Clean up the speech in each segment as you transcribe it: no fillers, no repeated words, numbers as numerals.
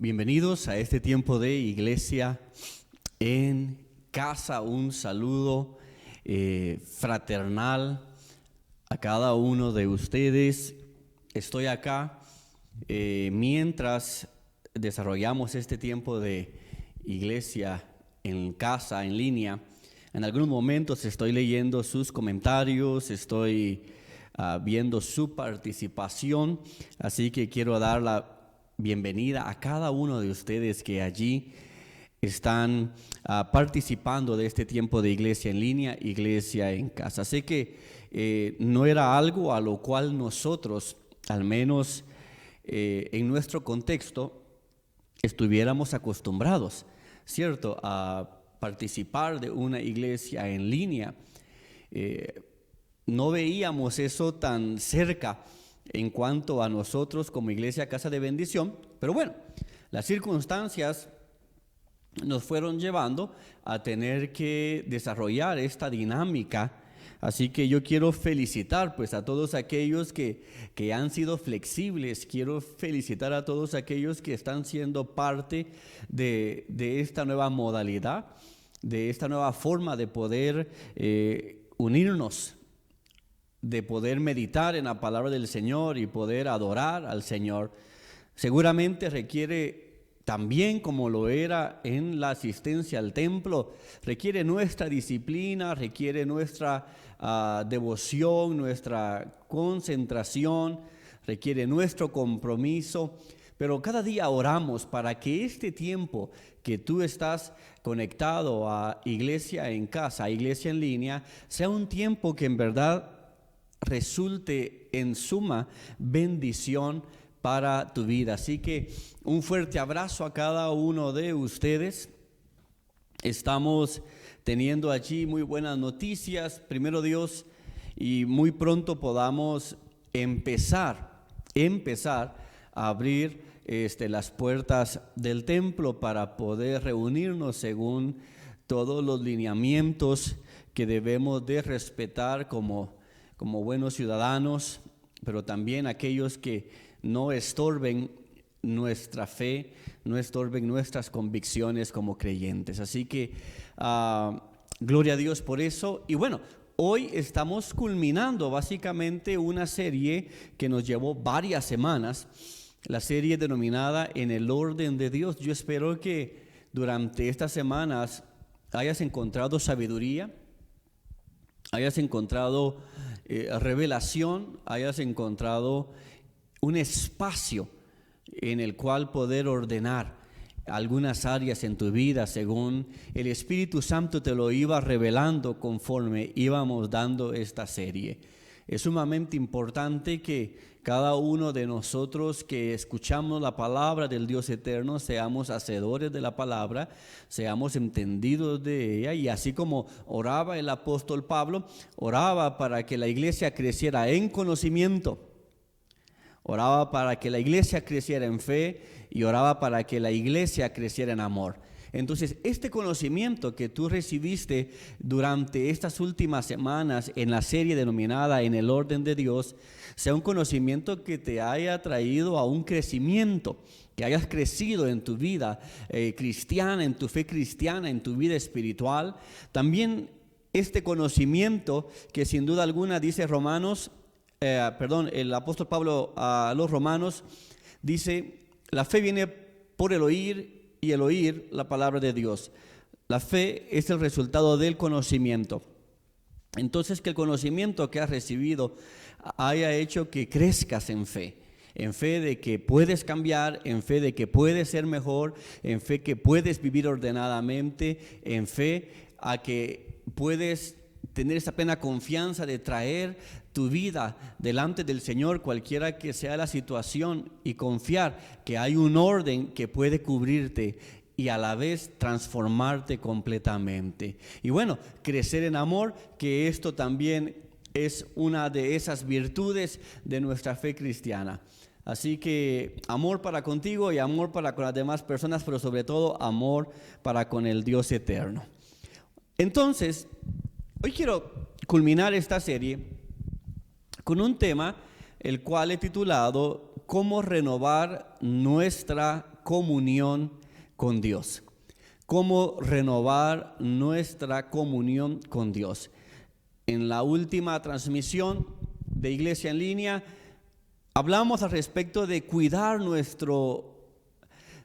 Bienvenidos a este tiempo de iglesia en casa. Un saludo fraternal a cada uno de ustedes. Estoy acá mientras desarrollamos este tiempo de iglesia en casa, en línea. En algunos momentos estoy leyendo sus comentarios, estoy viendo su participación, así que quiero dar la bienvenida a cada uno de ustedes que allí están participando de este tiempo de iglesia en línea, iglesia en casa. Sé que no era algo a lo cual nosotros, al menos en nuestro contexto, estuviéramos acostumbrados, ¿cierto?, a participar de una iglesia en línea. No veíamos eso tan cerca en cuanto a nosotros como iglesia Casa de Bendición, pero bueno, las circunstancias nos fueron llevando a tener que desarrollar esta dinámica. Así que yo quiero felicitar pues a todos aquellos que han sido flexibles, quiero felicitar a todos aquellos que están siendo parte de esta nueva modalidad, de esta nueva forma de poder unirnos, de poder meditar en la palabra del Señor y poder adorar al Señor. Seguramente requiere también, como lo era en la asistencia al templo, requiere nuestra disciplina, requiere nuestra devoción, nuestra concentración, requiere nuestro compromiso. Pero cada día oramos para que este tiempo que tú estás conectado a iglesia en casa, a iglesia en línea, sea un tiempo que en verdad resulte en suma bendición para tu vida. Así que un fuerte abrazo a cada uno de ustedes. Estamos teniendo allí muy buenas noticias, primero Dios, y muy pronto podamos empezar a abrir las puertas del templo para poder reunirnos según todos los lineamientos que debemos de respetar como buenos ciudadanos, pero también aquellos que no estorben nuestra fe, no estorben nuestras convicciones como creyentes. Así que gloria a Dios por eso. Y bueno, hoy estamos culminando básicamente una serie que nos llevó varias semanas, la serie denominada En el orden de Dios. Yo espero que durante estas semanas hayas encontrado sabiduría, hayas encontrado revelación, hayas encontrado un espacio en el cual poder ordenar algunas áreas en tu vida según el Espíritu Santo te lo iba revelando conforme íbamos dando esta serie. Es sumamente importante que cada uno de nosotros que escuchamos la palabra del Dios eterno seamos hacedores de la palabra, seamos entendidos de ella, y así como oraba el apóstol Pablo, oraba para que la iglesia creciera en conocimiento, oraba para que la iglesia creciera en fe y oraba para que la iglesia creciera en amor. Entonces, este conocimiento que tú recibiste durante estas últimas semanas en la serie denominada En el orden de Dios, sea un conocimiento que te haya traído a un crecimiento, que hayas crecido en tu vida cristiana, en tu fe cristiana, en tu vida espiritual. También este conocimiento que sin duda alguna dice el apóstol Pablo a los romanos, dice, la fe viene por el oír y el oír la palabra de Dios. La fe es el resultado del conocimiento. Entonces, que el conocimiento que has recibido haya hecho que crezcas en fe de que puedes cambiar, en fe de que puedes ser mejor, en fe que puedes vivir ordenadamente, en fe a que puedes tener esa plena confianza de traer tu vida delante del Señor, cualquiera que sea la situación, y confiar que hay un orden que puede cubrirte y a la vez transformarte completamente. Y bueno, crecer en amor, que esto también es una de esas virtudes de nuestra fe cristiana. Así que amor para contigo y amor para con las demás personas, pero sobre todo amor para con el Dios eterno. Entonces, hoy quiero culminar esta serie con un tema el cual he titulado ¿Cómo renovar nuestra comunión con Dios. ¿Cómo renovar nuestra comunión con Dios? En la última transmisión de Iglesia en Línea hablamos al respecto de cuidar nuestro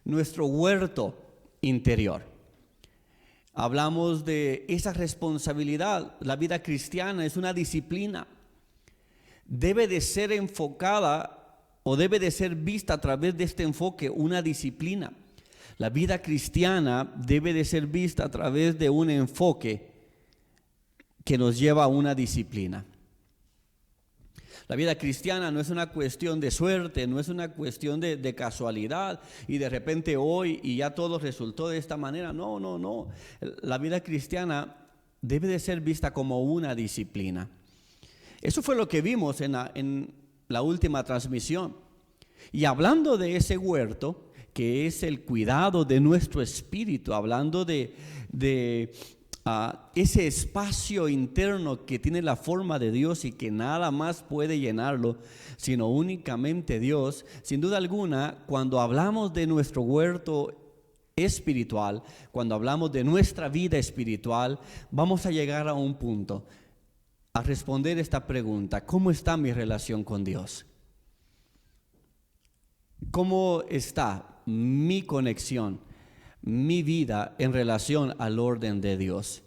huerto interior. Hablamos de esa responsabilidad. La vida cristiana es una disciplina. Debe de ser enfocada o debe de ser vista a través de este enfoque, una disciplina. La vida cristiana debe de ser vista a través de un enfoque que nos lleva a una disciplina. La vida cristiana no es una cuestión de suerte, no es una cuestión de casualidad y de repente hoy y ya todo resultó de esta manera. No. La vida cristiana debe de ser vista como una disciplina. Eso fue lo que vimos en la última transmisión. Y hablando de ese huerto, que es el cuidado de nuestro espíritu, hablando de ese espacio interno que tiene la forma de Dios y que nada más puede llenarlo, sino únicamente Dios. Sin duda alguna, cuando hablamos de nuestro huerto espiritual, cuando hablamos de nuestra vida espiritual, vamos a llegar a un punto, a responder esta pregunta: ¿cómo está mi relación con Dios? ¿Cómo está mi conexión, mi vida en relación al orden de Dios?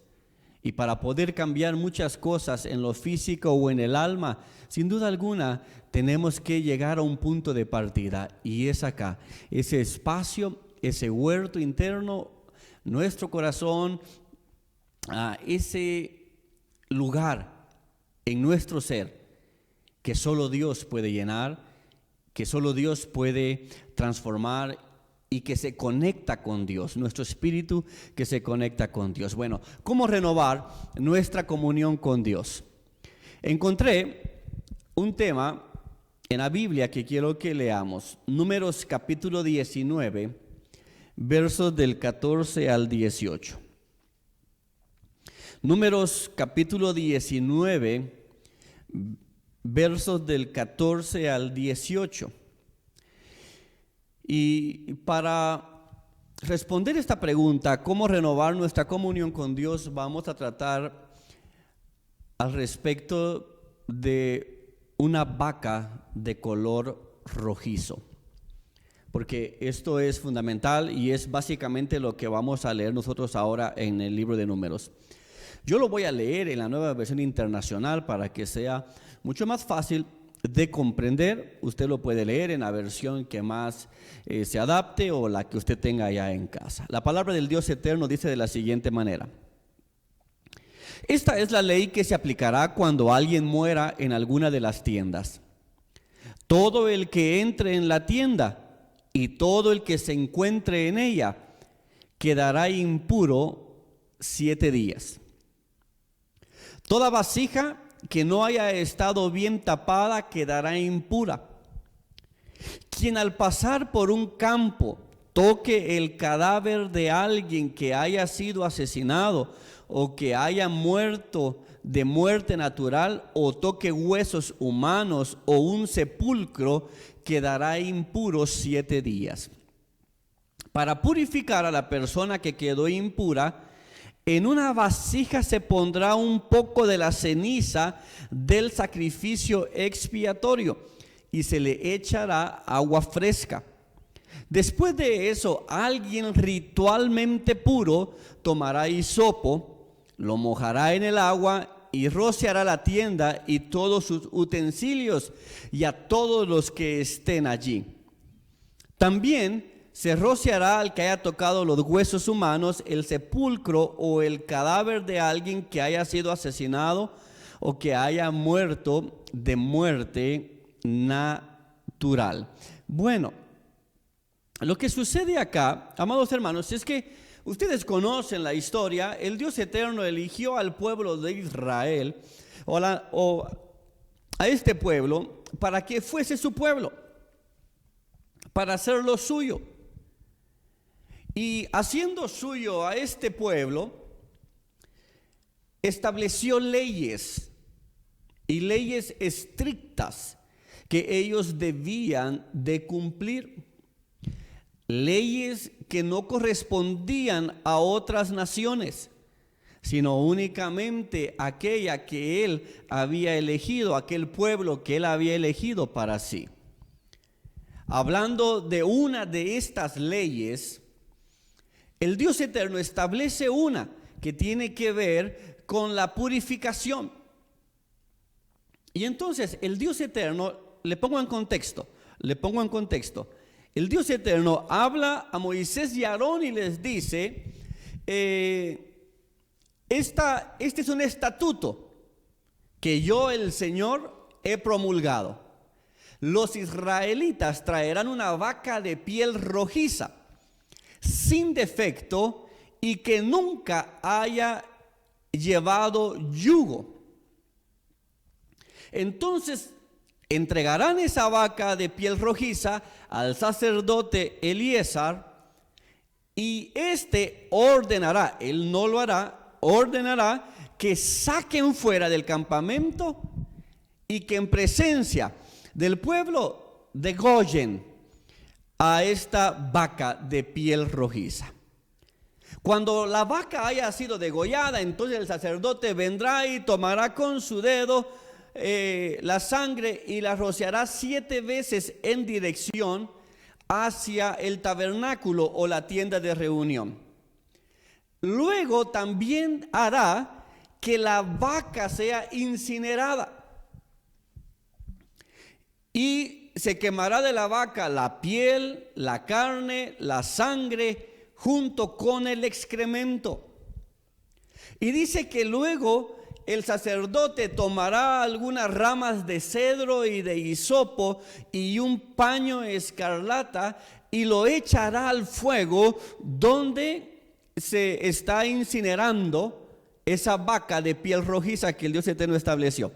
Y para poder cambiar muchas cosas en lo físico o en el alma, sin duda alguna, tenemos que llegar a un punto de partida. Y es acá, ese espacio, ese huerto interno, nuestro corazón, ese lugar en nuestro ser que solo Dios puede llenar, que solo Dios puede transformar y que se conecta con Dios, nuestro espíritu que se conecta con Dios. Bueno, ¿cómo renovar nuestra comunión con Dios? Encontré un tema en la Biblia que quiero que leamos. Números capítulo 19, versos del 14 al 18. Números capítulo 19, versos del 14 al 18. Y para responder esta pregunta, ¿cómo renovar nuestra comunión con Dios?, vamos a tratar al respecto de una vaca de color rojizo. Porque esto es fundamental y es básicamente lo que vamos a leer nosotros ahora en el libro de Números. Yo lo voy a leer en la Nueva Versión Internacional para que sea mucho más fácil de comprender. Usted lo puede leer en la versión que más se adapte o la que usted tenga allá en casa. La palabra del Dios eterno dice de la siguiente manera: esta es la ley que se aplicará cuando alguien muera en alguna de las tiendas. Todo el que entre en la tienda y todo el que se encuentre en ella quedará impuro 7 días. Toda vasija que no haya estado bien tapada quedará impura. Quien al pasar por un campo toque el cadáver de alguien que haya sido asesinado o que haya muerto de muerte natural, o toque huesos humanos o un sepulcro, quedará impuro 7 días. Para purificar a la persona que quedó impura, en una vasija se pondrá un poco de la ceniza del sacrificio expiatorio y se le echará agua fresca. Después de eso, alguien ritualmente puro tomará hisopo, lo mojará en el agua y rociará la tienda y todos sus utensilios y a todos los que estén allí. También se rociará al que haya tocado los huesos humanos, el sepulcro o el cadáver de alguien que haya sido asesinado o que haya muerto de muerte natural. Bueno, lo que sucede acá, amados hermanos, es que ustedes conocen la historia. El Dios eterno eligió al pueblo de Israel o a este pueblo para que fuese su pueblo, para hacerlo suyo. Y haciendo suyo a este pueblo, estableció leyes y leyes estrictas que ellos debían de cumplir. leyes que no correspondían a otras naciones, sino únicamente aquella que él había elegido, aquel pueblo que él había elegido para sí. Hablando de una de estas leyes, el Dios eterno establece una que tiene que ver con la purificación. Y entonces el Dios eterno, le pongo en contexto, el Dios eterno habla a Moisés y a Aarón y les dice, este es un estatuto que yo, el Señor, he promulgado. Los israelitas traerán una vaca de piel rojiza, sin defecto, y que nunca haya llevado yugo. Entonces entregarán esa vaca de piel rojiza al sacerdote Elíasar, y ordenará, él no lo hará, ordenará que saquen fuera del campamento y que en presencia del pueblo degollen a esta vaca de piel rojiza. Cuando la vaca haya sido degollada, entonces el sacerdote vendrá y tomará con su dedo la sangre y la rociará 7 veces en dirección hacia el tabernáculo o la tienda de reunión. Luego también hará que la vaca sea incinerada, y se quemará de la vaca la piel, la carne, la sangre, junto con el excremento. Y dice que luego el sacerdote tomará algunas ramas de cedro y de hisopo y un paño escarlata y lo echará al fuego donde se está incinerando esa vaca de piel rojiza que el Dios eterno estableció.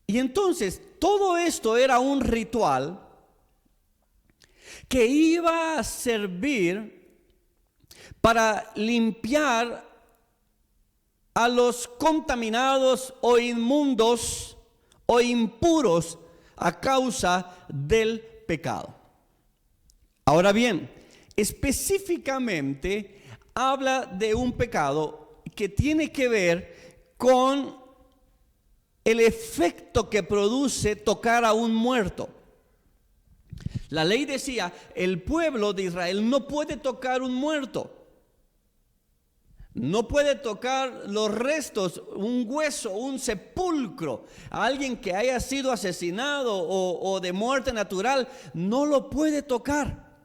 Y entonces todo esto era un ritual que iba a servir para limpiar a los contaminados o inmundos o impuros a causa del pecado. Ahora bien, específicamente habla de un pecado que tiene que ver con el efecto que produce tocar a un muerto. La ley decía, el pueblo de Israel no puede tocar un muerto. No puede tocar los restos, un hueso, un sepulcro, a alguien que haya sido asesinado o de muerte natural, no lo puede tocar.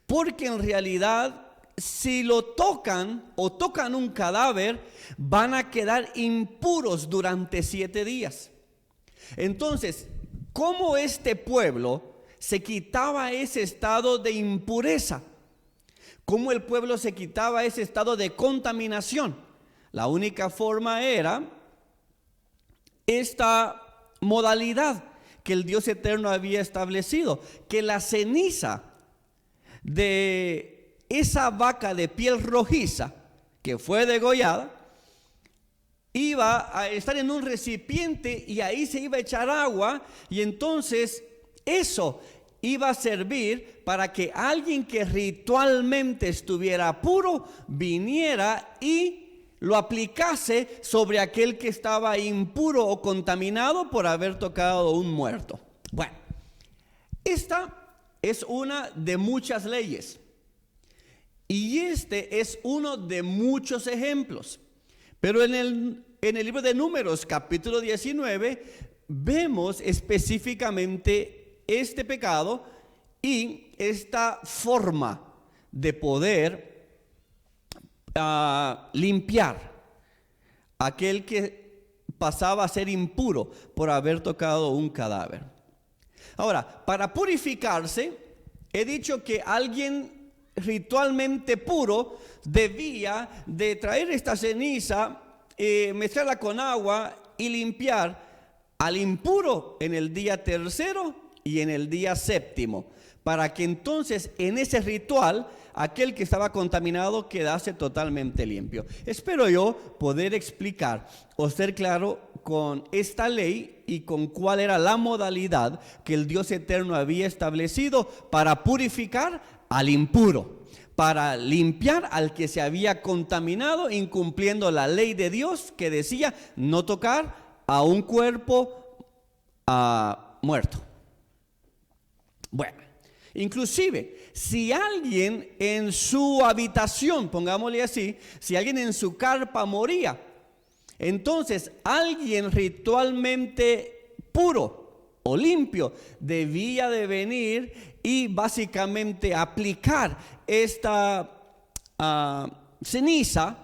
Porque en realidad, si lo tocan o tocan un cadáver, van a quedar impuros durante 7 días. Entonces, ¿cómo este pueblo se quitaba ese estado de impureza? ¿Cómo el pueblo se quitaba ese estado de contaminación? La única forma era esta modalidad que el Dios eterno había establecido, que la ceniza de esa vaca de piel rojiza que fue degollada iba a estar en un recipiente y ahí se iba a echar agua, y entonces eso iba a servir para que alguien que ritualmente estuviera puro viniera y lo aplicase sobre aquel que estaba impuro o contaminado por haber tocado un muerto. Bueno, esta es una de muchas leyes y este es uno de muchos ejemplos. Pero en el libro de Números, capítulo 19, vemos específicamente este pecado y esta forma de poder limpiar a aquel que pasaba a ser impuro por haber tocado un cadáver. Ahora, para purificarse, he dicho que alguien ritualmente puro debía de traer esta ceniza, mezclarla con agua y limpiar al impuro en el día 3º y en el día 7º, para que entonces en ese ritual aquel que estaba contaminado quedase totalmente limpio. Espero yo poder explicar o ser claro con esta ley y con cuál era la modalidad que el Dios eterno había establecido para purificar al impuro, para limpiar al que se había contaminado, incumpliendo la ley de Dios que decía no tocar a un cuerpo muerto. Bueno, inclusive si alguien en su habitación, pongámosle así, si alguien en su carpa moría, entonces alguien ritualmente puro o limpio debía de venir y básicamente aplicar esta ceniza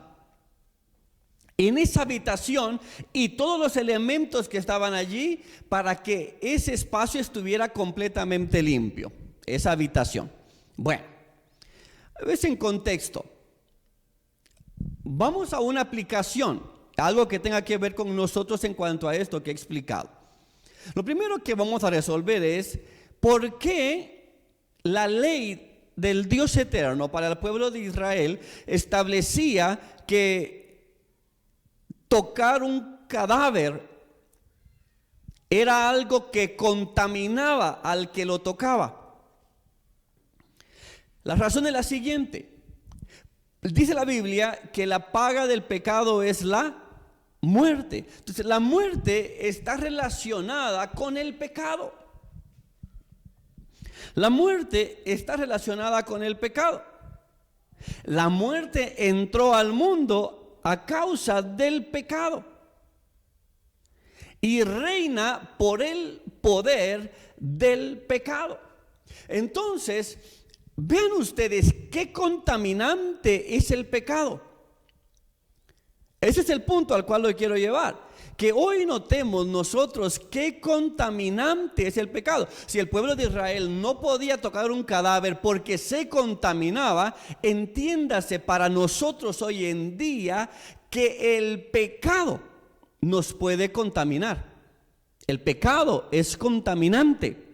en esa habitación y todos los elementos que estaban allí para que ese espacio estuviera completamente limpio, esa habitación. Bueno, a veces en contexto, vamos a una aplicación, algo que tenga que ver con nosotros en cuanto a esto que he explicado. Lo primero que vamos a resolver es por qué la ley del Dios eterno para el pueblo de Israel establecía que tocar un cadáver era algo que contaminaba al que lo tocaba. La razón es la siguiente. Dice la Biblia que la paga del pecado es la muerte. Entonces la muerte está relacionada con el pecado. La muerte está relacionada con el pecado. La muerte entró al mundo a causa del pecado y reina por el poder del pecado. Entonces, vean ustedes qué contaminante es el pecado. Ese es el punto al cual lo quiero llevar. Que hoy notemos nosotros qué contaminante es el pecado. Si el pueblo de Israel no podía tocar un cadáver porque se contaminaba, entiéndase para nosotros hoy en día que el pecado nos puede contaminar. El pecado es contaminante.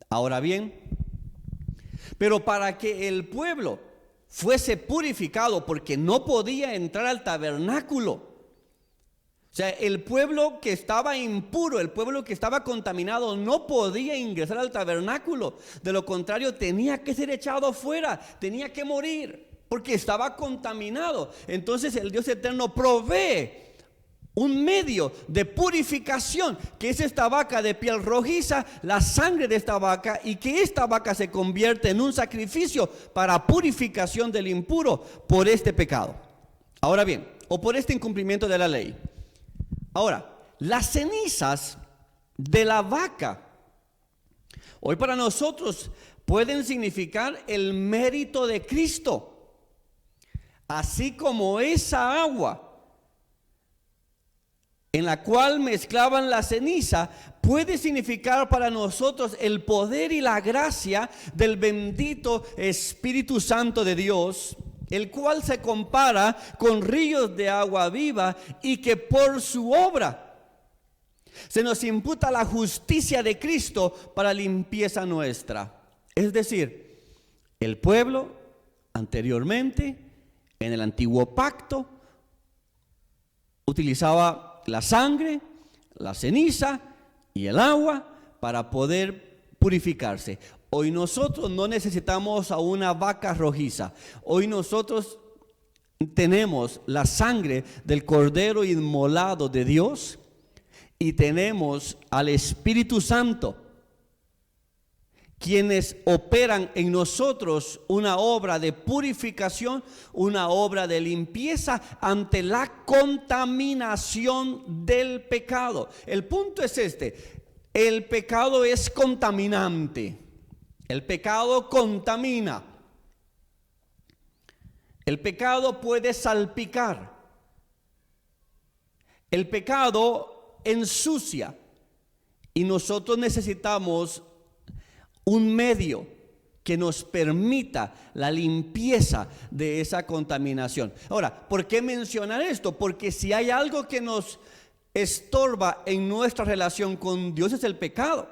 Ahora bien, pero para que el pueblo fuese purificado, porque no podía entrar al tabernáculo. O sea, el pueblo que estaba impuro, el pueblo que estaba contaminado, no podía ingresar al tabernáculo. De lo contrario, tenía que ser echado fuera, tenía que morir, porque estaba contaminado. Entonces el Dios eterno provee un medio de purificación, que es esta vaca de piel rojiza, la sangre de esta vaca, y que esta vaca se convierte en un sacrificio para purificación del impuro por este pecado. Ahora bien, o por este incumplimiento de la ley. Ahora, las cenizas de la vaca, hoy para nosotros pueden significar el mérito de Cristo, así como esa agua en la cual mezclaban la ceniza, puede significar para nosotros el poder y la gracia del bendito Espíritu Santo de Dios, el cual se compara con ríos de agua viva y que por su obra se nos imputa la justicia de Cristo para limpieza nuestra. Es decir, el pueblo anteriormente, en el antiguo pacto, utilizaba la sangre, la ceniza y el agua para poder purificarse. Hoy nosotros no necesitamos a una vaca rojiza. Hoy nosotros tenemos la sangre del Cordero inmolado de Dios y tenemos al Espíritu Santo, quienes operan en nosotros una obra de purificación, una obra de limpieza ante la contaminación del pecado. El punto es este: el pecado es contaminante. El pecado contamina. El pecado puede salpicar. El pecado ensucia. Y nosotros necesitamos un medio que nos permita la limpieza de esa contaminación. Ahora, ¿por qué mencionar esto? Porque si hay algo que nos estorba en nuestra relación con Dios es el pecado.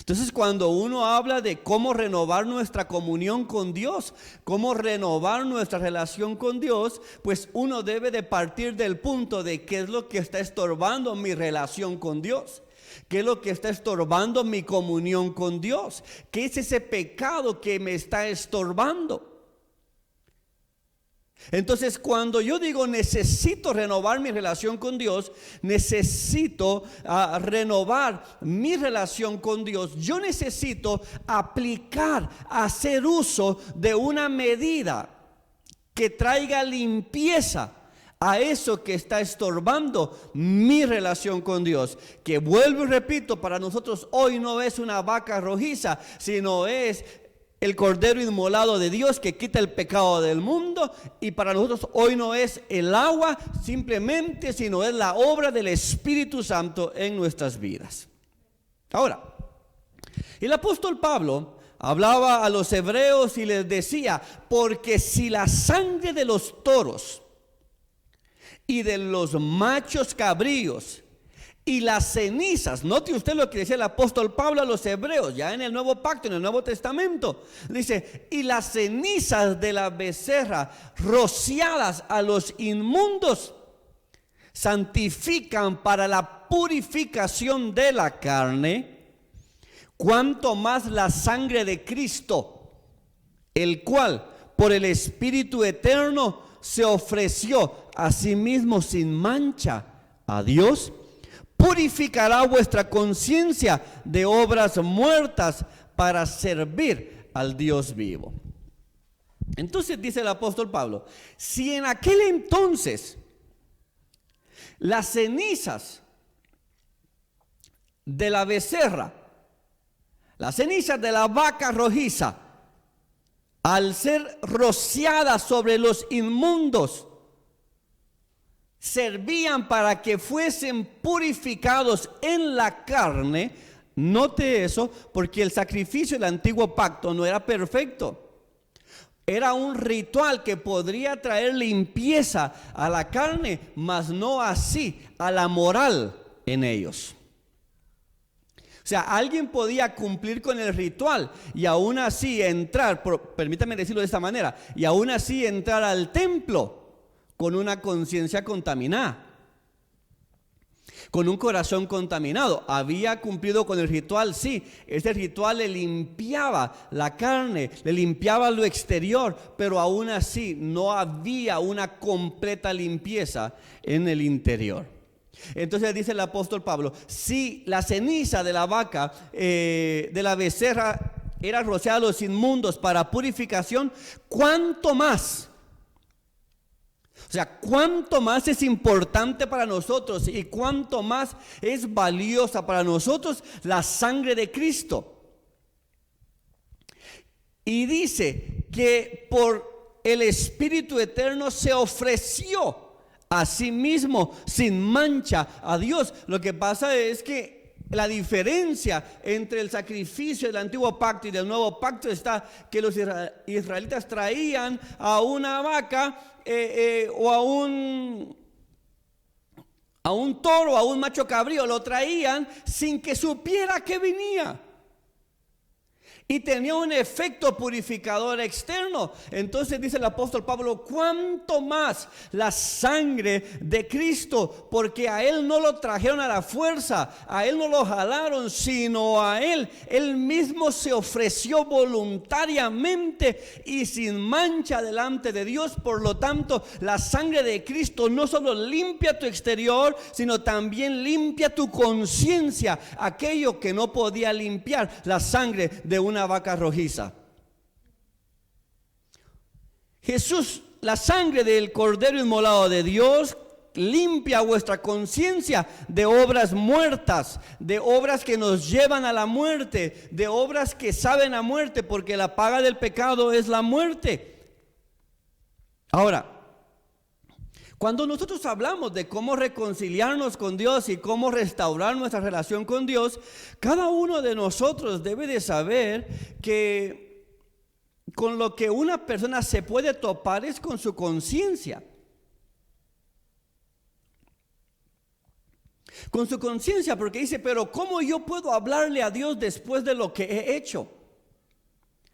Entonces, cuando uno habla de cómo renovar nuestra comunión con Dios, cómo renovar nuestra relación con Dios, pues uno debe de partir del punto de qué es lo que está estorbando mi relación con Dios. ¿Qué es lo que está estorbando mi comunión con Dios? ¿Qué es ese pecado que me está estorbando? Entonces, cuando yo digo necesito renovar mi relación con Dios, necesito renovar mi relación con Dios, yo necesito aplicar, hacer uso de una medida que traiga limpieza a eso que está estorbando mi relación con Dios. Que vuelvo y repito, para nosotros hoy no es una vaca rojiza, sino es el Cordero inmolado de Dios que quita el pecado del mundo. Y para nosotros hoy no es el agua simplemente, sino es la obra del Espíritu Santo en nuestras vidas. Ahora, el apóstol Pablo hablaba a los hebreos y les decía: porque si la sangre de los toros y de los machos cabríos y las cenizas, note usted lo que decía el apóstol Pablo a los hebreos, ya en el Nuevo Pacto, en el Nuevo Testamento, dice: y las cenizas de la becerra rociadas a los inmundos santifican para la purificación de la carne, cuanto más la sangre de Cristo, el cual por el Espíritu eterno se ofreció a sí mismo sin mancha a Dios, purificará vuestra conciencia de obras muertas para servir al Dios vivo. Entonces dice el apóstol Pablo: si en aquel entonces las cenizas de la becerra, las cenizas de la vaca rojiza, al ser rociadas sobre los inmundos, servían para que fuesen purificados en la carne. Note eso, porque el sacrificio del antiguo pacto no era perfecto. Era un ritual que podría traer limpieza a la carne, mas no así a la moral en ellos. O sea, alguien podía cumplir con el ritual y aún así entrar, permítame decirlo de esta manera, y aún así entrar al templo con una conciencia contaminada, con un corazón contaminado. Había cumplido con el ritual, sí. Ese ritual le limpiaba la carne, le limpiaba lo exterior, pero aún así no había una completa limpieza en el interior. Entonces dice el apóstol Pablo: si la ceniza de la vaca, de la becerra, era rociada a los inmundos para purificación, ¿cuánto más? O sea, cuánto más es importante para nosotros y cuánto más es valiosa para nosotros la sangre de Cristo. Y dice que por el Espíritu eterno se ofreció a sí mismo sin mancha a Dios. Lo que pasa es que la diferencia entre el sacrificio del antiguo pacto y del nuevo pacto está que los israelitas traían a una vaca o a un toro, a un macho cabrío, lo traían sin que supiera que venía. Y tenía un efecto purificador externo. Entonces dice el apóstol Pablo: cuánto más la sangre de Cristo, porque a Él no lo trajeron a la fuerza, a Él no lo jalaron, sino a Él mismo se ofreció voluntariamente y sin mancha delante de Dios. Por lo tanto, la sangre de Cristo no solo limpia tu exterior, sino también limpia tu conciencia, aquello que no podía limpiar la sangre de una vaca rojiza. Jesús, la sangre del Cordero inmolado de Dios, limpia vuestra conciencia de obras muertas, de obras que nos llevan a la muerte, de obras que saben a muerte, porque la paga del pecado es la muerte. Ahora, cuando nosotros hablamos de cómo reconciliarnos con Dios y cómo restaurar nuestra relación con Dios, cada uno de nosotros debe de saber que con lo que una persona se puede topar es con su conciencia. Con su conciencia, porque dice, pero ¿cómo yo puedo hablarle a Dios después de lo que he hecho?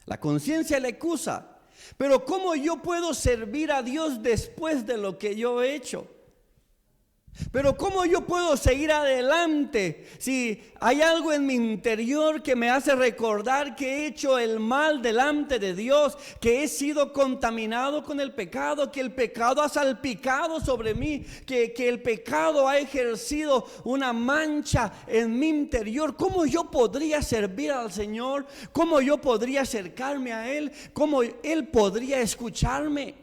La conciencia le acusa. Pero ¿cómo yo puedo servir a Dios después de lo que yo he hecho? Pero ¿cómo yo puedo seguir adelante si hay algo en mi interior que me hace recordar que he hecho el mal delante de Dios, que he sido contaminado con el pecado, que el pecado ha salpicado sobre mí, que el pecado ha ejercido una mancha en mi interior? ¿Cómo yo podría servir al Señor? ¿Cómo yo podría acercarme a Él? ¿Cómo Él podría escucharme?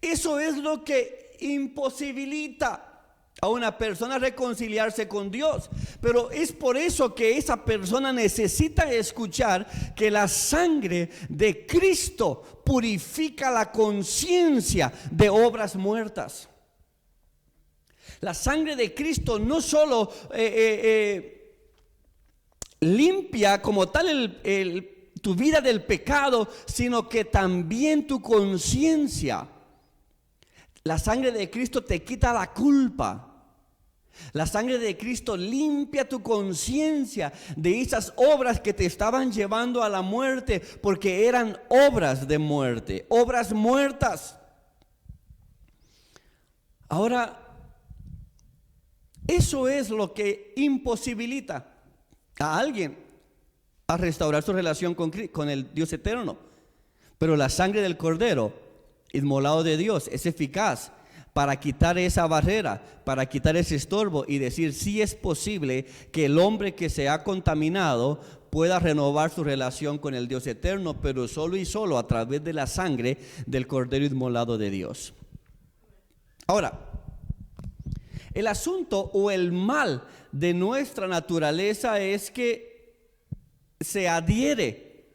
Eso es lo que imposibilita a una persona reconciliarse con Dios. Pero es por eso que esa persona necesita escuchar que la sangre de Cristo purifica la conciencia de obras muertas. La sangre de Cristo no solo limpia como tal tu vida del pecado, sino que también tu conciencia. La sangre de Cristo te quita la culpa. La sangre de Cristo limpia tu conciencia de esas obras que te estaban llevando a la muerte, porque eran obras de muerte, obras muertas. Ahora, eso es lo que imposibilita a alguien a restaurar su relación con el Dios eterno. Pero la sangre del Cordero inmolado de Dios es eficaz para quitar esa barrera, para quitar ese estorbo y decir, sí es posible que el hombre que se ha contaminado pueda renovar su relación con el Dios eterno, pero solo y solo a través de la sangre del Cordero inmolado de Dios. Ahora, el asunto o el mal de nuestra naturaleza es que se adhiere,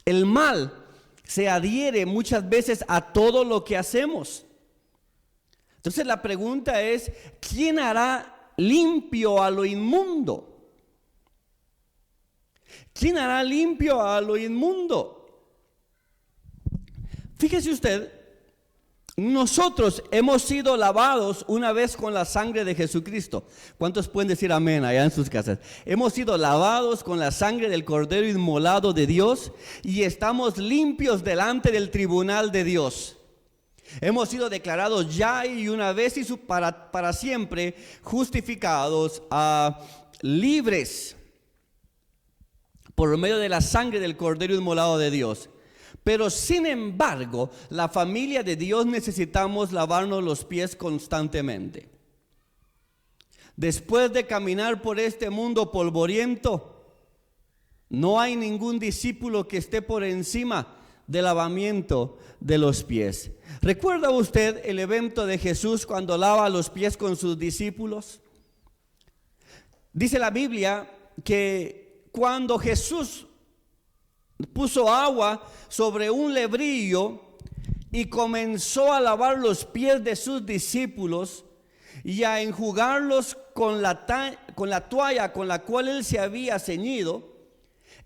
el mal se adhiere muchas veces a todo lo que hacemos. Entonces la pregunta es, ¿quién hará limpio a lo inmundo? ¿Quién hará limpio a lo inmundo? Fíjese usted, nosotros hemos sido lavados una vez con la sangre de Jesucristo. ¿Cuántos pueden decir amén allá en sus casas? Hemos sido lavados con la sangre del Cordero inmolado de Dios y estamos limpios delante del tribunal de Dios. Hemos sido declarados ya y una vez y para siempre justificados, libres por medio de la sangre del Cordero inmolado de Dios. Pero sin embargo, la familia de Dios necesitamos lavarnos los pies constantemente. Después de caminar por este mundo polvoriento, no hay ningún discípulo que esté por encima del lavamiento de los pies. ¿Recuerda usted el evento de Jesús cuando lava los pies con sus discípulos? Dice la Biblia que cuando Jesús puso agua sobre un lebrillo y comenzó a lavar los pies de sus discípulos y a enjugarlos con la toalla con la cual él se había ceñido,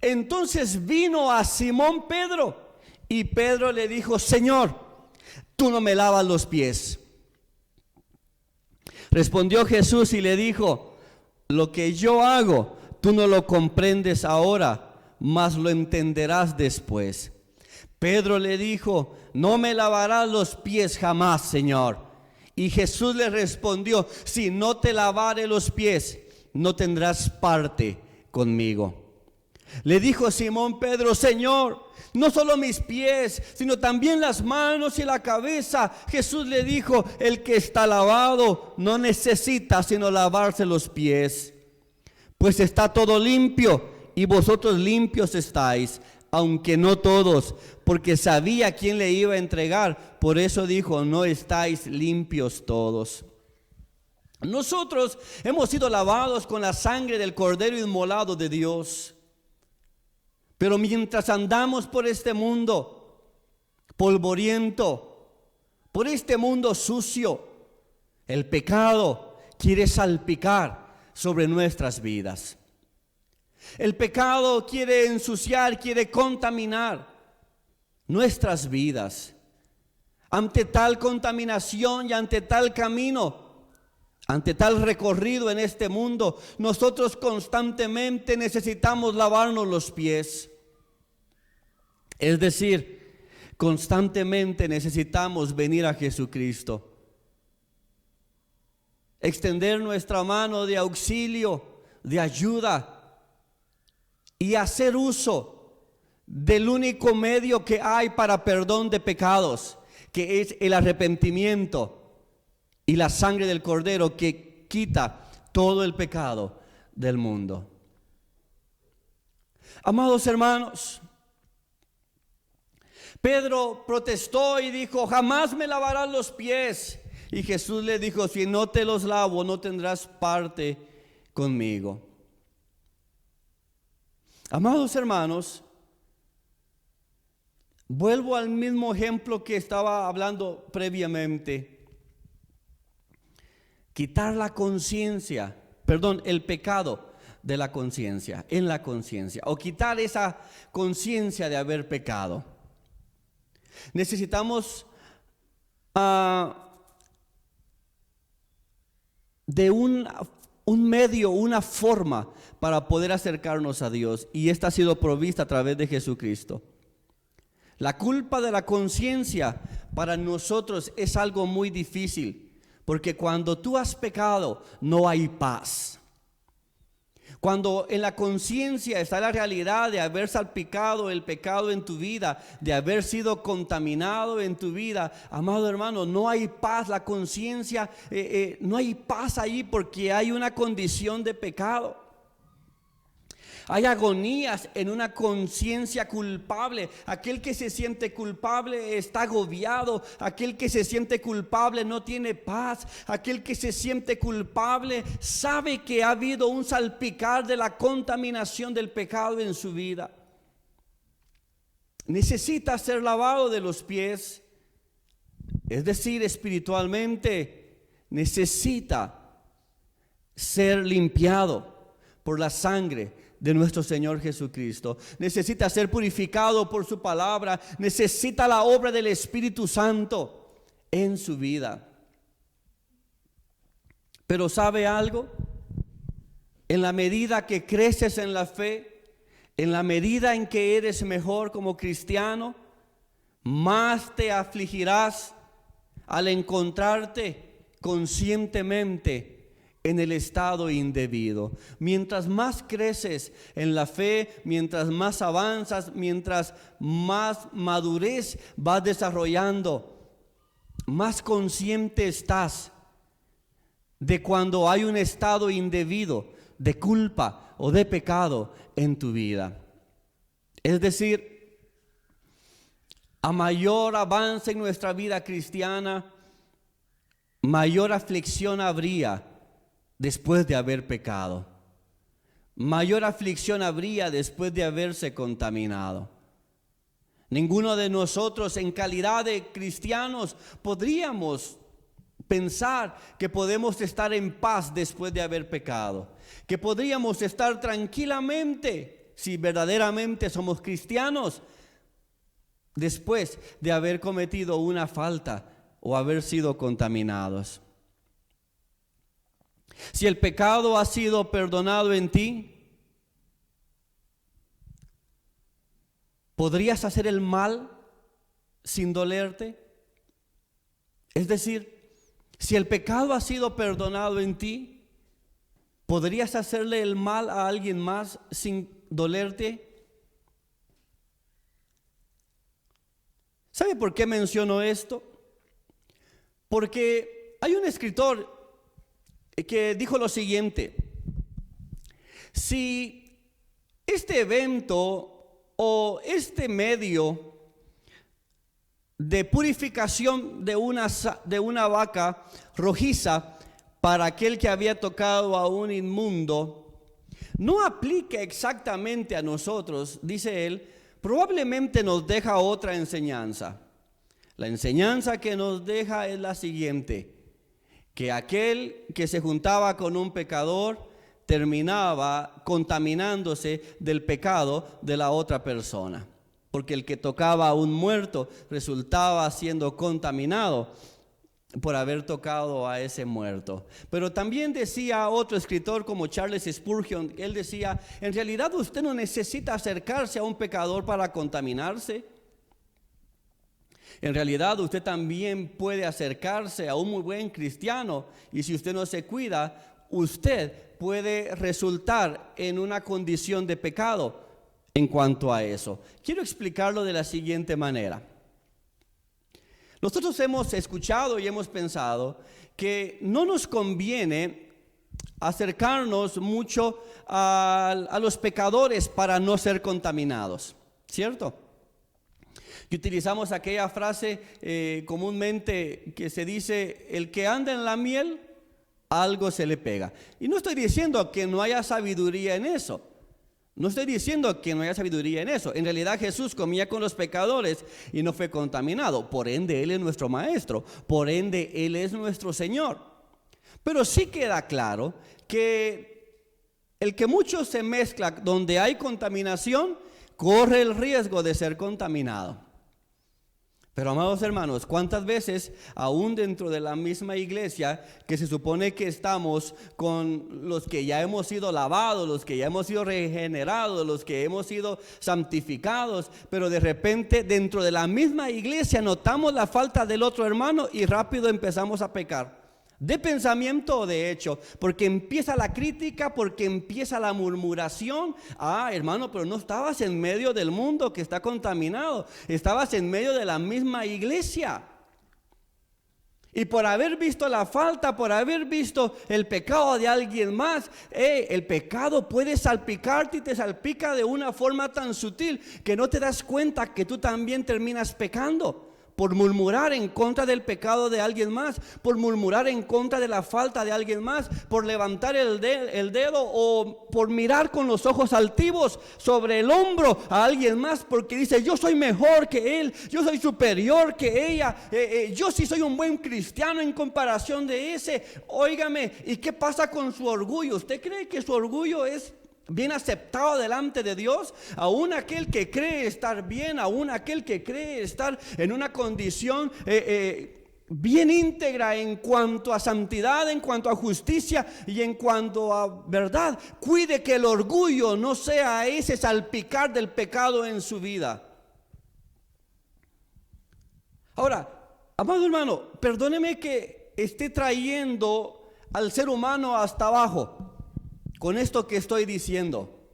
entonces vino a Simón Pedro y Pedro le dijo: Señor, tú no me lavas los pies. Respondió Jesús y le dijo: lo que yo hago, tú no lo comprendes ahora, mas lo entenderás después. Pedro le dijo: no me lavarás los pies jamás, Señor. Y Jesús le respondió: si no te lavare los pies, no tendrás parte conmigo. Le dijo Simón Pedro: Señor, no solo mis pies, sino también las manos y la cabeza. Jesús le dijo: el que está lavado no necesita sino lavarse los pies, pues está todo limpio. Y vosotros limpios estáis, aunque no todos, porque sabía quién le iba a entregar. Por eso dijo: no estáis limpios todos. Nosotros hemos sido lavados con la sangre del Cordero inmolado de Dios. Pero mientras andamos por este mundo polvoriento, por este mundo sucio, el pecado quiere salpicar sobre nuestras vidas. El pecado quiere ensuciar, quiere contaminar nuestras vidas. Ante tal contaminación y ante tal camino, Ante tal recorrido en este mundo, nosotros constantemente necesitamos lavarnos los pies. Es decir, constantemente necesitamos venir a Jesucristo, extender nuestra mano de auxilio, de ayuda y hacer uso del único medio que hay para perdón de pecados, que es el arrepentimiento y la sangre del Cordero que quita todo el pecado del mundo. Amados hermanos, Pedro protestó y dijo: jamás me lavarás los pies. Y Jesús le dijo: si no te los lavo, no tendrás parte conmigo. Amados hermanos, vuelvo al mismo ejemplo que estaba hablando previamente. Quitar la conciencia, el pecado de la conciencia, en la conciencia, o quitar esa conciencia de haber pecado. Necesitamos de un medio, una forma para poder acercarnos a Dios, y esta ha sido provista a través de Jesucristo. La culpa de la conciencia para nosotros es algo muy difícil, porque cuando tú has pecado no hay paz. Cuando en la conciencia está la realidad de haber salpicado el pecado en tu vida, de haber sido contaminado en tu vida, amado hermano, no hay paz. La conciencia, no hay paz ahí porque hay una condición de pecado. Hay agonías en una conciencia culpable. Aquel que se siente culpable está agobiado. Aquel que se siente culpable no tiene paz. Aquel que se siente culpable sabe que ha habido un salpicar de la contaminación del pecado en su vida. Necesita ser lavado de los pies. Es decir, espiritualmente necesita ser limpiado por la sangre de nuestro Señor Jesucristo. Necesita ser purificado por su palabra. Necesita la obra del Espíritu Santo en su vida. Pero ¿sabe algo? En la medida que creces en la fe, en la medida en que eres mejor como cristiano, más te afligirás al encontrarte conscientemente en el estado indebido. Mientras más creces en la fe, mientras más avanzas, mientras más madurez vas desarrollando, más consciente estás de cuando hay un estado indebido de culpa o de pecado en tu vida. Es decir, a mayor avance en nuestra vida cristiana, mayor aflicción habría después de haber pecado. Mayor aflicción habría después de haberse contaminado. Ninguno de nosotros en calidad de cristianos podríamos pensar que podemos estar en paz después de haber pecado, que podríamos estar tranquilamente, si verdaderamente somos cristianos, después de haber cometido una falta o haber sido contaminados. Si el pecado ha sido perdonado en ti, ¿podrías hacer el mal sin dolerte? Es decir, si el pecado ha sido perdonado en ti, ¿podrías hacerle el mal a alguien más sin dolerte? ¿Sabe por qué menciono esto? Porque hay un escritor que dijo lo siguiente: si este evento o este medio de purificación de una vaca rojiza para aquel que había tocado a un inmundo no aplica exactamente a nosotros, dice él, probablemente nos deja otra enseñanza. La enseñanza que nos deja es la siguiente: que aquel que se juntaba con un pecador terminaba contaminándose del pecado de la otra persona, porque el que tocaba a un muerto resultaba siendo contaminado por haber tocado a ese muerto. Pero también decía otro escritor como Charles Spurgeon, él decía, en realidad usted no necesita acercarse a un pecador para contaminarse. En realidad usted también puede acercarse a un muy buen cristiano, y si usted no se cuida, usted puede resultar en una condición de pecado en cuanto a eso. Quiero explicarlo de la siguiente manera. Nosotros hemos escuchado y hemos pensado que no nos conviene acercarnos mucho a los pecadores para no ser contaminados, ¿cierto? Y utilizamos aquella frase comúnmente que se dice, el que anda en la miel, algo se le pega. Y no estoy diciendo que no haya sabiduría en eso. No estoy diciendo que no haya sabiduría en eso. En realidad Jesús comía con los pecadores y no fue contaminado. Por ende, Él es nuestro Maestro. Por ende, Él es nuestro Señor. Pero sí queda claro que el que mucho se mezcla donde hay contaminación, corre el riesgo de ser contaminado. Pero amados hermanos, ¿cuántas veces aún dentro de la misma iglesia que se supone que estamos con los que ya hemos sido lavados, los que ya hemos sido regenerados, los que hemos sido santificados, pero de repente dentro de la misma iglesia notamos la falta del otro hermano y rápido empezamos a pecar? De pensamiento o de hecho, porque empieza la crítica, porque empieza la murmuración. Hermano, pero no estabas en medio del mundo que está contaminado, estabas en medio de la misma iglesia. Y por haber visto la falta, por haber visto el pecado de alguien más, el pecado puede salpicarte y te salpica de una forma tan sutil que no te das cuenta que tú también terminas pecando. Por murmurar en contra del pecado de alguien más, por murmurar en contra de la falta de alguien más, por levantar el dedo o por mirar con los ojos altivos sobre el hombro a alguien más porque dice, yo soy mejor que él, yo soy superior que ella, yo sí soy un buen cristiano en comparación de ese. Óigame, ¿y qué pasa con su orgullo? ¿Usted cree que su orgullo es bien aceptado delante de Dios? Aún aquel que cree estar bien, aún aquel que cree estar en una condición bien íntegra en cuanto a santidad, en cuanto a justicia y en cuanto a verdad, cuide que el orgullo no sea ese salpicar del pecado en su vida. Ahora, amado hermano, perdóneme que esté trayendo al ser humano hasta abajo con esto que estoy diciendo.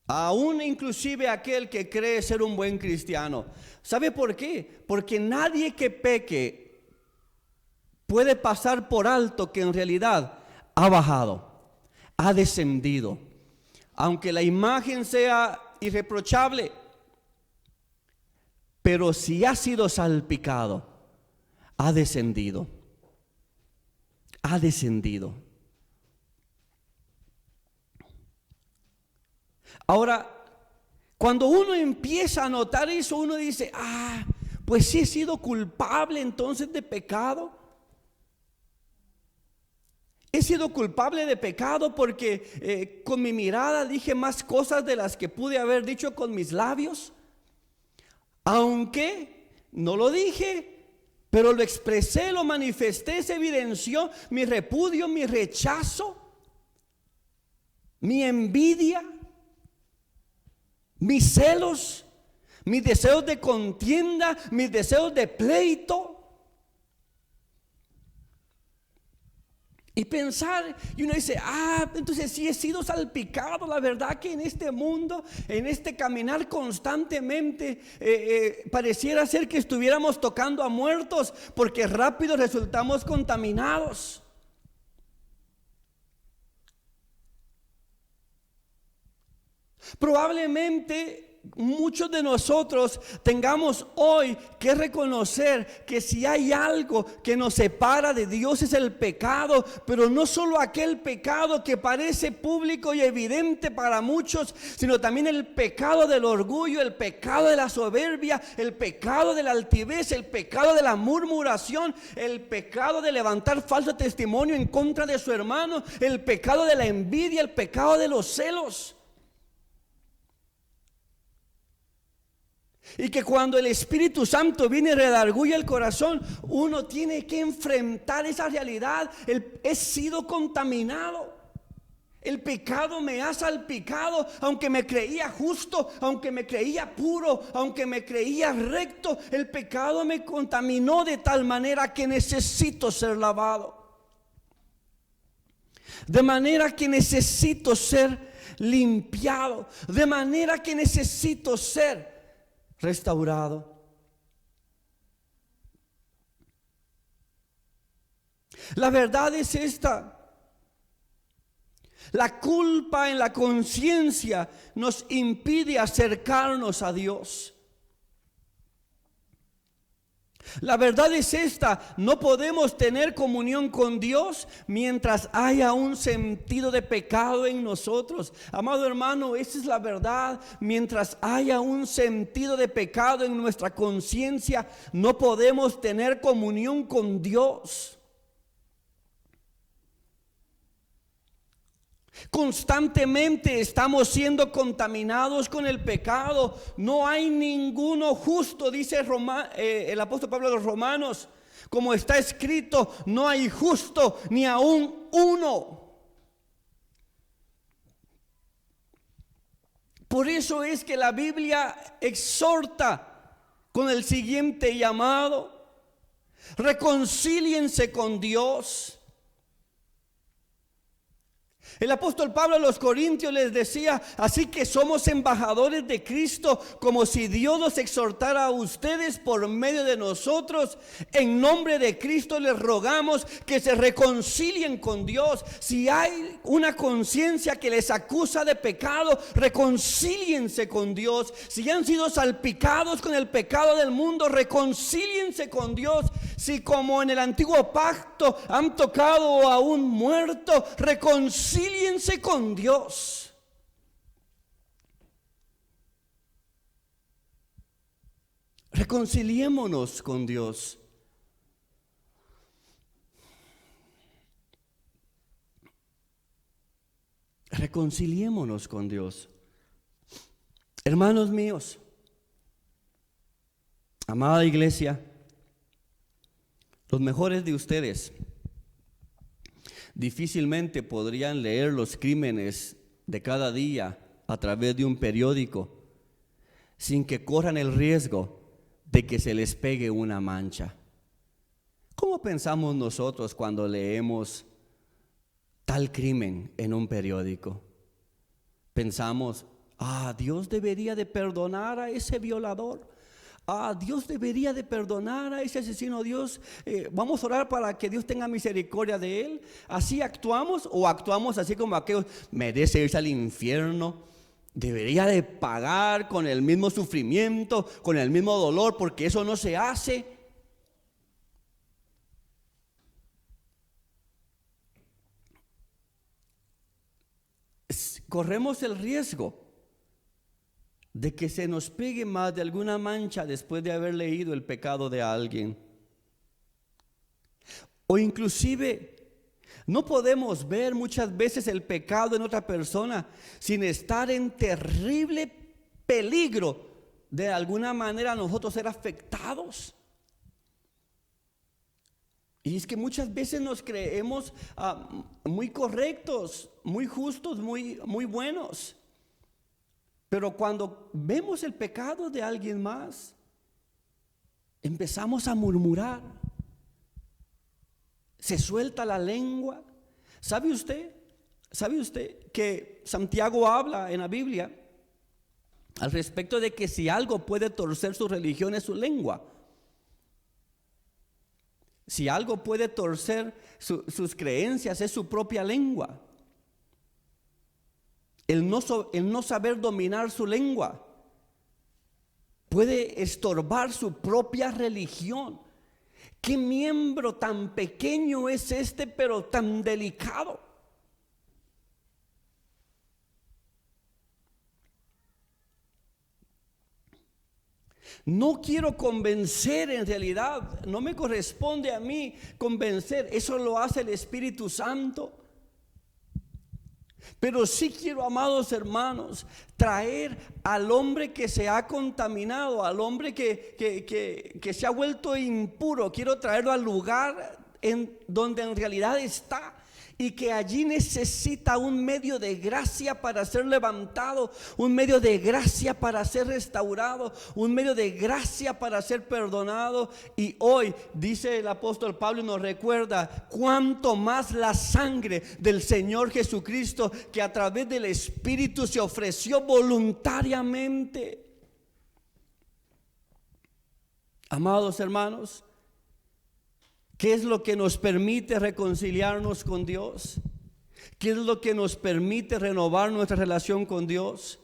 Aún inclusive aquel que cree ser un buen cristiano. ¿Sabe por qué? Porque nadie que peque puede pasar por alto que en realidad ha bajado, ha descendido. Aunque la imagen sea irreprochable, pero si ha sido salpicado, ha descendido. Ha descendido. Ahora, cuando uno empieza a notar eso, uno dice, pues sí he sido culpable entonces de pecado. He sido culpable de pecado porque con mi mirada dije más cosas de las que pude haber dicho con mis labios. Aunque no lo dije, pero lo expresé, lo manifesté, se evidenció mi repudio, mi rechazo, mi envidia, mis celos, mis deseos de contienda, mis deseos de pleito. Y pensar, y uno dice, entonces sí he sido salpicado. La verdad que en este mundo, en este caminar constantemente, pareciera ser que estuviéramos tocando a muertos, porque rápido resultamos contaminados. Probablemente muchos de nosotros tengamos hoy que reconocer que si hay algo que nos separa de Dios es el pecado, pero no solo aquel pecado que parece público y evidente para muchos, sino también el pecado del orgullo, el pecado de la soberbia, el pecado de la altivez, el pecado de la murmuración, el pecado de levantar falso testimonio en contra de su hermano, el pecado de la envidia, el pecado de los celos. Y que cuando el Espíritu Santo viene y redarguye el corazón, uno tiene que enfrentar esa realidad. He sido contaminado. El pecado me ha salpicado, aunque me creía justo, aunque me creía puro, aunque me creía recto. El pecado me contaminó de tal manera que necesito ser lavado. De manera que necesito ser limpiado. De manera que necesito ser restaurado. La verdad es esta. La culpa en la conciencia nos impide acercarnos a Dios. La verdad es esta: no podemos tener comunión con Dios mientras haya un sentido de pecado en nosotros. Amado hermano, esa es la verdad. Mientras haya un sentido de pecado en nuestra conciencia, no podemos tener comunión con Dios. Constantemente estamos siendo contaminados con el pecado. No hay ninguno justo, dice el apóstol Pablo a los Romanos. Como está escrito, no hay justo ni aún uno. Por eso es que la Biblia exhorta con el siguiente llamado: reconcíliense con Dios. El apóstol Pablo a los Corintios les decía: así que somos embajadores de Cristo, como si Dios los exhortara a ustedes por medio de nosotros. En nombre de Cristo les rogamos que se reconcilien con Dios. Si hay una conciencia que les acusa de pecado, reconcíliense con Dios. Si han sido salpicados con el pecado del mundo, reconcíliense con Dios. Si como en el antiguo pacto han tocado a un muerto, reconcíliense con Dios. Reconciliémonos con Dios. Reconciliémonos con Dios. Hermanos míos, amada iglesia, los mejores de ustedes difícilmente podrían leer los crímenes de cada día a través de un periódico sin que corran el riesgo de que se les pegue una mancha. ¿Cómo pensamos nosotros cuando leemos tal crimen en un periódico? Pensamos: Dios debería de perdonar a ese violador. Dios debería de perdonar a ese asesino. Dios, vamos a orar para que Dios tenga misericordia de él. ¿Así actuamos? ¿O actuamos así como aquellos: merece irse al infierno, debería de pagar con el mismo sufrimiento, con el mismo dolor, porque eso no se hace? Corremos el riesgo de que se nos pegue más de alguna mancha después de haber leído el pecado de alguien. O inclusive no podemos ver muchas veces el pecado en otra persona sin estar en terrible peligro de alguna manera nosotros ser afectados. Y es que muchas veces nos creemos muy correctos, muy justos, muy buenos. Pero cuando vemos el pecado de alguien más, empezamos a murmurar. Se suelta la lengua. ¿Sabe usted que Santiago habla en la Biblia al respecto de que si algo puede torcer su religión es su lengua? Si algo puede torcer sus creencias es su propia lengua. El no saber dominar su lengua puede estorbar su propia religión. ¿Qué miembro tan pequeño es este, pero tan delicado? No quiero convencer, en realidad, no me corresponde a mí convencer, eso lo hace el Espíritu Santo. Pero sí quiero, amados hermanos, traer al hombre que se ha contaminado, al hombre que se ha vuelto impuro. Quiero traerlo al lugar en donde en realidad está, y que allí necesita un medio de gracia para ser levantado, un medio de gracia para ser restaurado, un medio de gracia para ser perdonado. Y hoy dice el apóstol Pablo y nos recuerda cuánto más la sangre del Señor Jesucristo, que a través del Espíritu se ofreció voluntariamente. Amados hermanos, ¿qué es lo que nos permite reconciliarnos con Dios? ¿Qué es lo que nos permite renovar nuestra relación con Dios?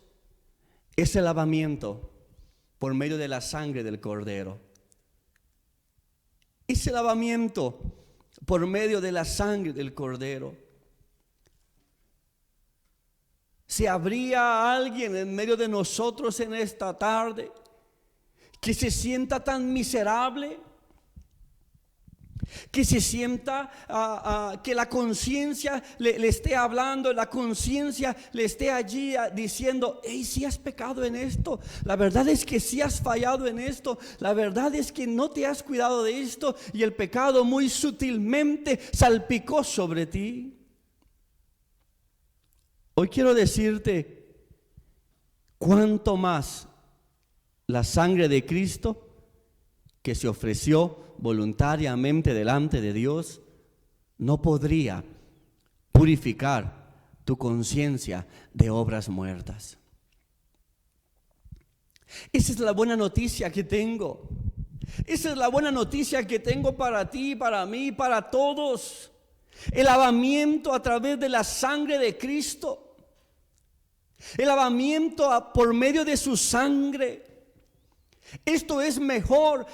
Es el lavamiento por medio de la sangre del Cordero. Ese lavamiento por medio de la sangre del Cordero. Si habría alguien en medio de nosotros en esta tarde que se sienta tan miserable, que se sienta que la conciencia le esté hablando, la conciencia le esté allí diciendo: hey, si has pecado en esto, la verdad es que si has fallado en esto, la verdad es que no te has cuidado de esto, y el pecado muy sutilmente salpicó sobre ti. Hoy quiero decirte cuánto más la sangre de Cristo, que se ofreció voluntariamente delante de Dios, no podría purificar tu conciencia de obras muertas. Esa es la buena noticia que tengo. Esa es la buena noticia que tengo para ti, para mí, para todos. El lavamiento a través de la sangre de Cristo. El lavamiento por medio de su sangre. Esto es mejor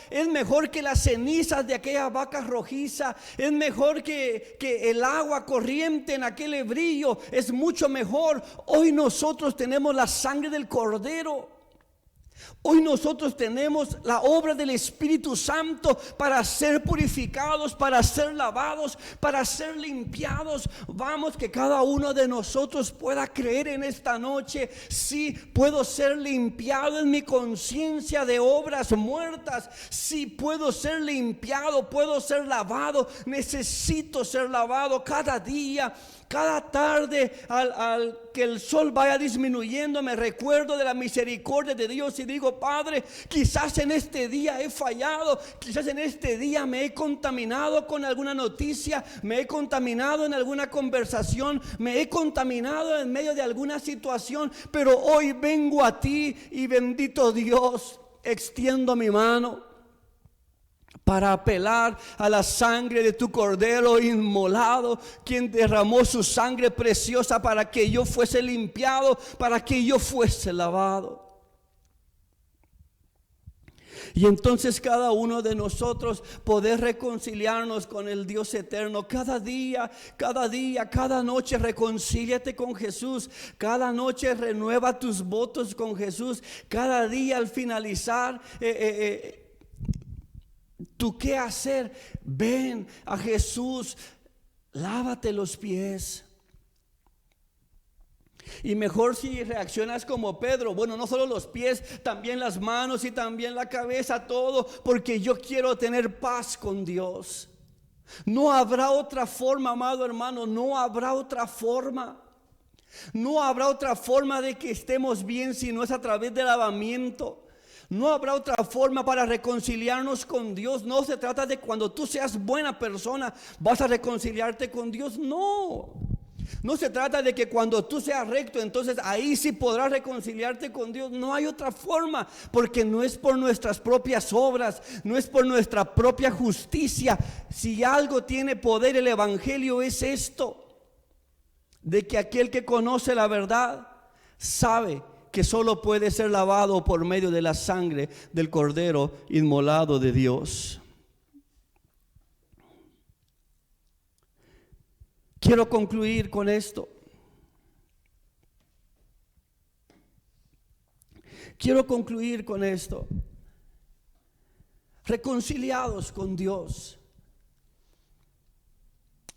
que las cenizas de aquella vaca rojiza, es mejor que el agua corriente en aquel hebrillo, es mucho mejor. Hoy nosotros tenemos la sangre del Cordero. Hoy nosotros tenemos la obra del Espíritu Santo para ser purificados, para ser lavados, para ser limpiados. Vamos, que cada uno de nosotros pueda creer en esta noche: sí, puedo ser limpiado en mi conciencia de obras muertas. Sí, puedo ser limpiado, puedo ser lavado. Necesito ser lavado cada día. Cada tarde, al que el sol vaya disminuyendo, me recuerdo de la misericordia de Dios y digo: Padre, quizás en este día he fallado, quizás en este día me he contaminado con alguna noticia, me he contaminado en alguna conversación, me he contaminado en medio de alguna situación, pero hoy vengo a ti y, bendito Dios, extiendo mi mano para apelar a la sangre de tu Cordero inmolado, quien derramó su sangre preciosa para que yo fuese limpiado, para que yo fuese lavado. Y entonces cada uno de nosotros poder reconciliarnos con el Dios eterno. Cada día, cada noche reconcíliate con Jesús. Cada noche renueva tus votos con Jesús. Cada día al finalizar ¿tú qué hacer? Ven a Jesús, lávate los pies. Y mejor si reaccionas como Pedro: bueno, no solo los pies, también las manos y también la cabeza, todo, porque yo quiero tener paz con Dios. No habrá otra forma, amado hermano, no habrá otra forma. No habrá otra forma de que estemos bien si no es a través del lavamiento. No habrá otra forma para reconciliarnos con Dios. No se trata de cuando tú seas buena persona vas a reconciliarte con Dios. No se trata de que cuando tú seas recto, entonces ahí sí podrás reconciliarte con Dios. No hay otra forma, porque no es por nuestras propias obras, no es por nuestra propia justicia. Si algo tiene poder el Evangelio es esto: de que aquel que conoce la verdad sabe que solo puede ser lavado por medio de la sangre del Cordero inmolado de Dios. Quiero concluir con esto. Reconciliados con Dios.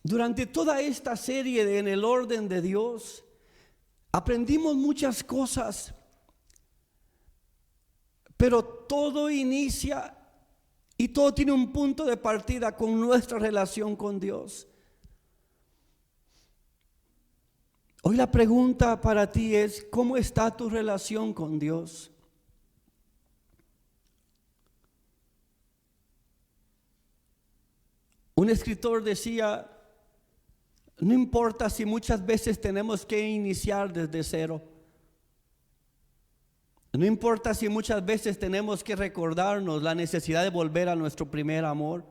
Durante toda esta serie de En el Orden de Dios, Aprendimos muchas cosas, pero todo inicia y todo tiene un punto de partida con nuestra relación con Dios. Hoy la pregunta para ti es: ¿cómo está tu relación con Dios? Un escritor decía: no importa si muchas veces tenemos que iniciar desde cero. No importa si muchas veces tenemos que recordarnos la necesidad de volver a nuestro primer amor.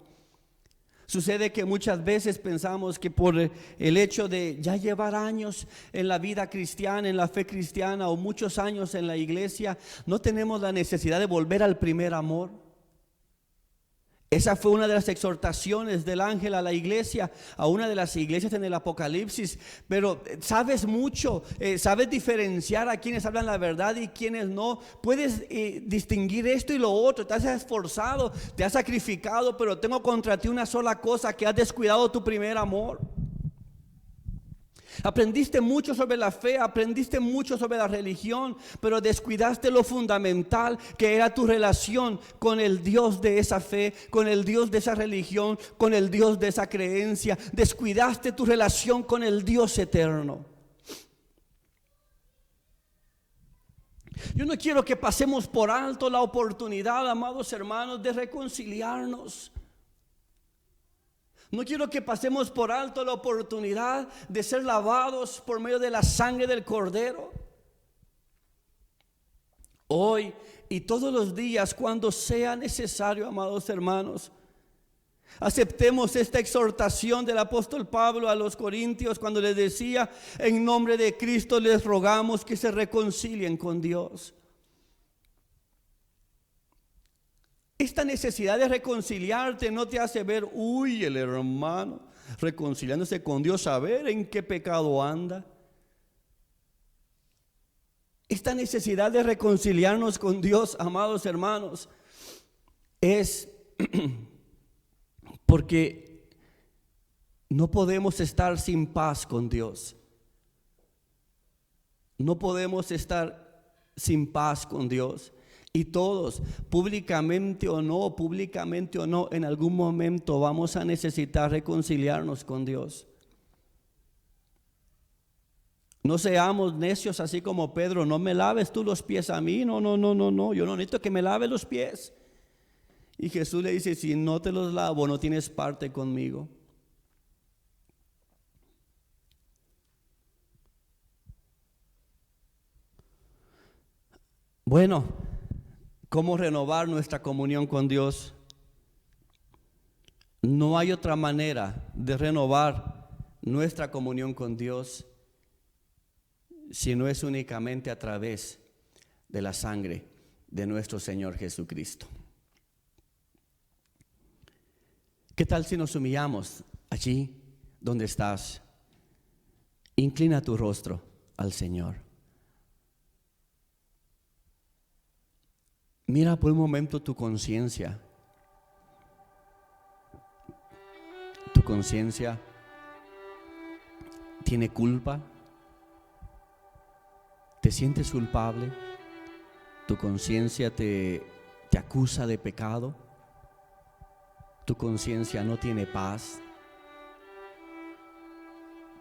Sucede que muchas veces pensamos que por el hecho de ya llevar años en la vida cristiana, en la fe cristiana, o muchos años en la iglesia, no tenemos la necesidad de volver al primer amor. Esa fue una de las exhortaciones del ángel a la iglesia, a una de las iglesias en el Apocalipsis. Pero sabes mucho, sabes diferenciar a quienes hablan la verdad y quienes no. Puedes distinguir esto y lo otro. Te has esforzado, te has sacrificado, pero tengo contra ti una sola cosa: que has descuidado tu primer amor. Aprendiste mucho sobre la fe, aprendiste mucho sobre la religión, pero descuidaste lo fundamental, que era tu relación con el Dios de esa fe, con el Dios de esa religión, con el Dios de esa creencia. Descuidaste tu relación con el Dios eterno. Yo no quiero que pasemos por alto la oportunidad, amados hermanos, de reconciliarnos. No quiero que pasemos por alto la oportunidad de ser lavados por medio de la sangre del Cordero. Hoy y todos los días, cuando sea necesario, amados hermanos, aceptemos esta exhortación del apóstol Pablo a los corintios, cuando les decía: en nombre de Cristo les rogamos que se reconcilien con Dios. Esta necesidad de reconciliarte no te hace ver: uy, el hermano reconciliándose con Dios, a ver en qué pecado anda. Esta necesidad de reconciliarnos con Dios, amados hermanos, es porque no podemos estar sin paz con Dios. No podemos estar sin paz con Dios. Y todos, públicamente o no, en algún momento vamos a necesitar reconciliarnos con Dios. No seamos necios así como Pedro: no me laves tú los pies a mí. No, yo no necesito que me laves los pies. Y Jesús le dice: si no te los lavo, no tienes parte conmigo. Bueno, ¿cómo renovar nuestra comunión con Dios? No hay otra manera de renovar nuestra comunión con Dios si no es únicamente a través de la sangre de nuestro Señor Jesucristo. ¿Qué tal si nos humillamos allí donde estás? Inclina tu rostro al Señor. Mira por un momento tu conciencia. ¿Tu conciencia tiene culpa? ¿Te sientes culpable? ¿Tu conciencia te acusa de pecado? ¿Tu conciencia no tiene paz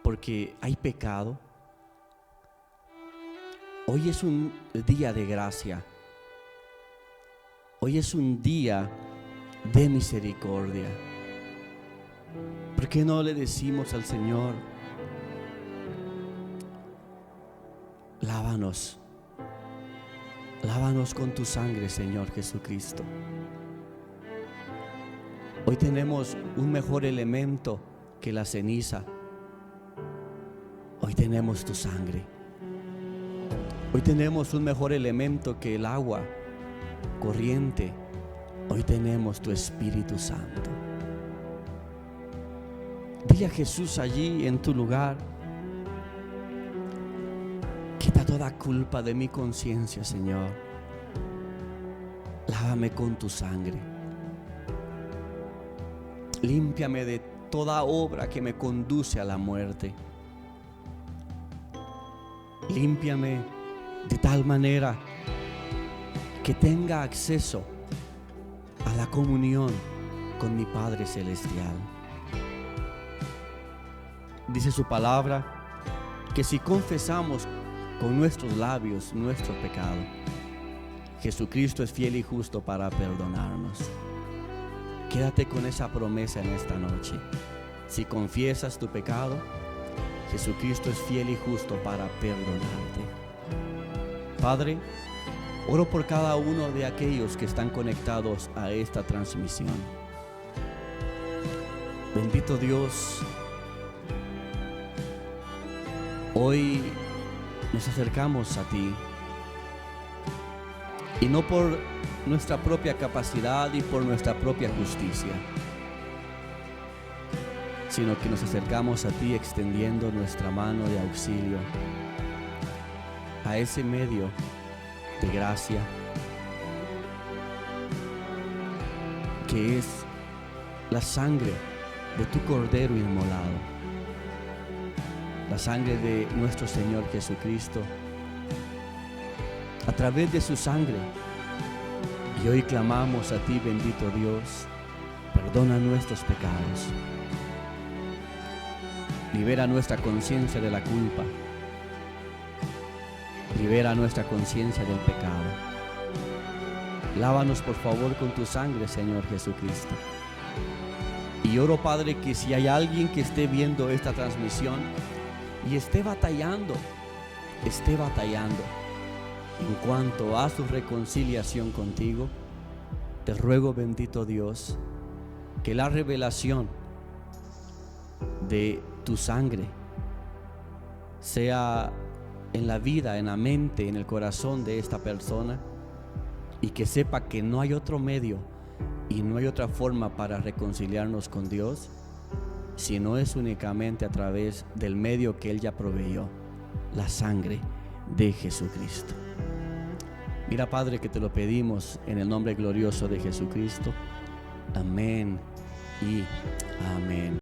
porque hay pecado? Hoy es un día de gracia. Hoy es un día de misericordia. ¿Por qué no le decimos al Señor: lávanos, lávanos con tu sangre, Señor Jesucristo? Hoy tenemos un mejor elemento que la ceniza. Hoy tenemos tu sangre. Hoy tenemos un mejor elemento que el agua corriente. Hoy tenemos tu Espíritu Santo. Dile a Jesús allí en tu lugar: quita toda culpa de mi conciencia, Señor. Lávame con tu sangre. Límpiame de toda obra que me conduce a la muerte. límpiame de tal manera que tenga acceso a la comunión con mi Padre Celestial. Dice su palabra que si confesamos con nuestros labios nuestro pecado, Jesucristo es fiel y justo para perdonarnos. Quédate con esa promesa en esta noche. Si confiesas tu pecado, Jesucristo es fiel y justo para perdonarte. Padre, oro por cada uno de aquellos que están conectados a esta transmisión. Bendito Dios, hoy nos acercamos a ti, y no por nuestra propia capacidad y por nuestra propia justicia, sino que nos acercamos a ti extendiendo nuestra mano de auxilio a ese medio de gracia que es la sangre de tu Cordero inmolado, la sangre de nuestro Señor Jesucristo. A través de su sangre, y hoy clamamos a ti, bendito Dios, perdona nuestros pecados, libera nuestra conciencia de la culpa, libera nuestra conciencia del pecado. Lávanos por favor con tu sangre, Señor Jesucristo. Y oro, Padre, que si hay alguien que esté viendo esta transmisión y esté batallando en cuanto a su reconciliación contigo, te ruego, bendito Dios, que la revelación de tu sangre sea en la vida, en la mente, en el corazón de esta persona, y que sepa que no hay otro medio y no hay otra forma para reconciliarnos con Dios, si no es únicamente a través del medio que Él ya proveyó, la sangre de Jesucristo. Mira, Padre, que te lo pedimos en el nombre glorioso de Jesucristo. Amén y amén.